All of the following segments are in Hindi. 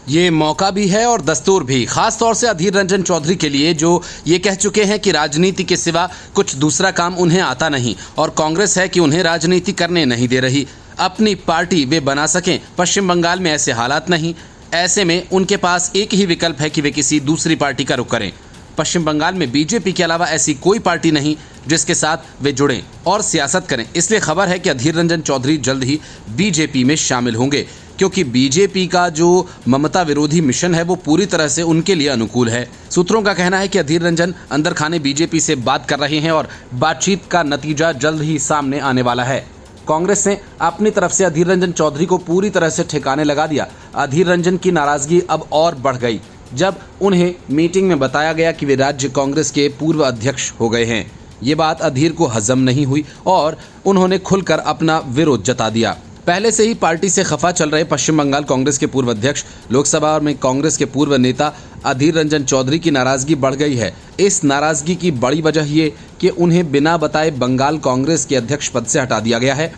ये मौका भी है और दस्तूर भी, खास तौर से अधीर रंजन चौधरी के लिए, जो ये कह चुके हैं कि राजनीति के सिवा कुछ दूसरा काम उन्हें आता नहीं और कांग्रेस है कि उन्हें राजनीति करने नहीं दे रही। अपनी पार्टी वे बना सकें। पश्चिम बंगाल में ऐसे हालात नहीं, ऐसे में उनके पास एक ही विकल्प है कि वे किसी दूसरी पार्टी का रुख करें। पश्चिम बंगाल में बीजेपी के अलावा ऐसी कोई पार्टी नहीं जिसके साथ वे जुड़ें और सियासत करें। इसलिए खबर है कि अधीर रंजन चौधरी जल्द ही बीजेपी में शामिल होंगे, क्योंकि बीजेपी का जो ममता विरोधी मिशन है वो पूरी तरह से उनके लिए अनुकूल है। सूत्रों का कहना है कि अधीर रंजन अंदर खाने बीजेपी से बात कर रहे हैं और बातचीत का नतीजा जल्द ही सामने आने वाला है। कांग्रेस ने अपनी तरफ से अधीर रंजन चौधरी को पूरी तरह से ठिकाने लगा दिया। अधीर रंजन की नाराजगी अब और बढ़ गई जब उन्हें मीटिंग में बताया गया कि वे राज्य कांग्रेस के पूर्व अध्यक्ष हो गए हैं। ये बात अधीर को हजम नहीं हुई और उन्होंने खुलकर अपना विरोध जता दिया। पहले से ही पार्टी से खफा चल रहे पश्चिम बंगाल कांग्रेस के पूर्व अध्यक्ष, लोकसभा में कांग्रेस के पूर्व नेता अधीर रंजन चौधरी की नाराजगी बढ़ गई है। इस नाराजगी की बड़ी वजह ये कि उन्हें बिना बताए बंगाल कांग्रेस के अध्यक्ष पद से हटा दिया गया है।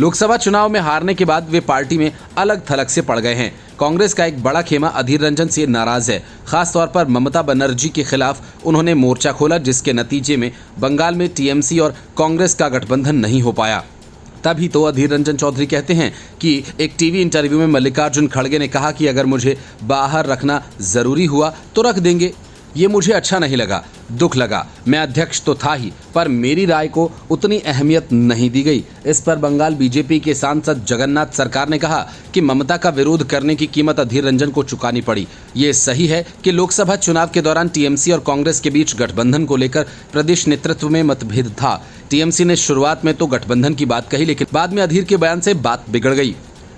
लोकसभा चुनाव में हारने के बाद वे पार्टी में अलग थलग से पड़ गए हैं। कांग्रेस का एक बड़ा खेमा अधीर रंजन से नाराज है। खास तौर पर ममता बनर्जी के खिलाफ उन्होंने मोर्चा खोला, जिसके नतीजे में बंगाल में टीएमसी और कांग्रेस का गठबंधन नहीं हो पाया। तभी तो अधीर रंजन चौधरी कहते हैं कि एक टीवी इंटरव्यू में मल्लिकार्जुन खड़गे ने कहा कि अगर मुझे बाहर रखना जरूरी हुआ तो रख देंगे। ये मुझे अच्छा नहीं लगा, दुख लगा। मैं अध्यक्ष तो था ही, पर मेरी राय को उतनी अहमियत नहीं दी गई। इस पर बंगाल बीजेपी के सांसद जगन्नाथ सरकार ने कहा कि ममता का विरोध करने की कीमत अधीर रंजन को चुकानी पड़ी। ये सही है कि लोकसभा चुनाव के दौरान टीएमसी और कांग्रेस के बीच गठबंधन को लेकर प्रदेश नेतृत्व में मतभेद था। टीएमसी ने शुरुआत में तो गठबंधन की बात कही, लेकिन बाद में अधीर के बयान से बात बिगड़ गई।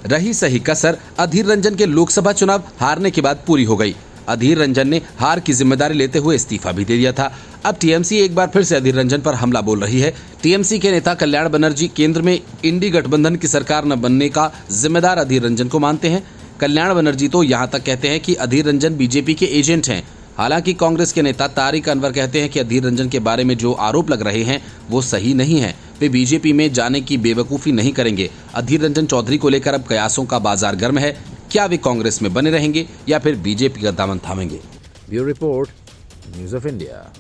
रही सही कसर अधीर रंजन के लोकसभा चुनाव हारने के बाद पूरी हो गई। अधीर रंजन ने हार की जिम्मेदारी लेते हुए इस्तीफा भी दे दिया था। अब टीएमसी एक बार फिर से अधीर रंजन पर हमला बोल रही है। टीएमसी के नेता कल्याण बनर्जी केंद्र में इंडी गठबंधन की सरकार न बनने का जिम्मेदार अधीर रंजन को मानते हैं। कल्याण बनर्जी तो यहाँ तक कहते हैं कि अधीर रंजन बीजेपी के एजेंट हैं। हालांकि कांग्रेस के नेता तारिक अनवर कहते हैं कि अधीर रंजन के बारे में जो आरोप लग रहे हैं वो सही नहीं है। वे बीजेपी में जाने की बेवकूफ़ी नहीं करेंगे। अधीर रंजन चौधरी को लेकर अब कयासों का बाजार गर्म है। क्या वे कांग्रेस में बने रहेंगे या फिर बीजेपी का दामन थामेंगे? Bureau report, news of India.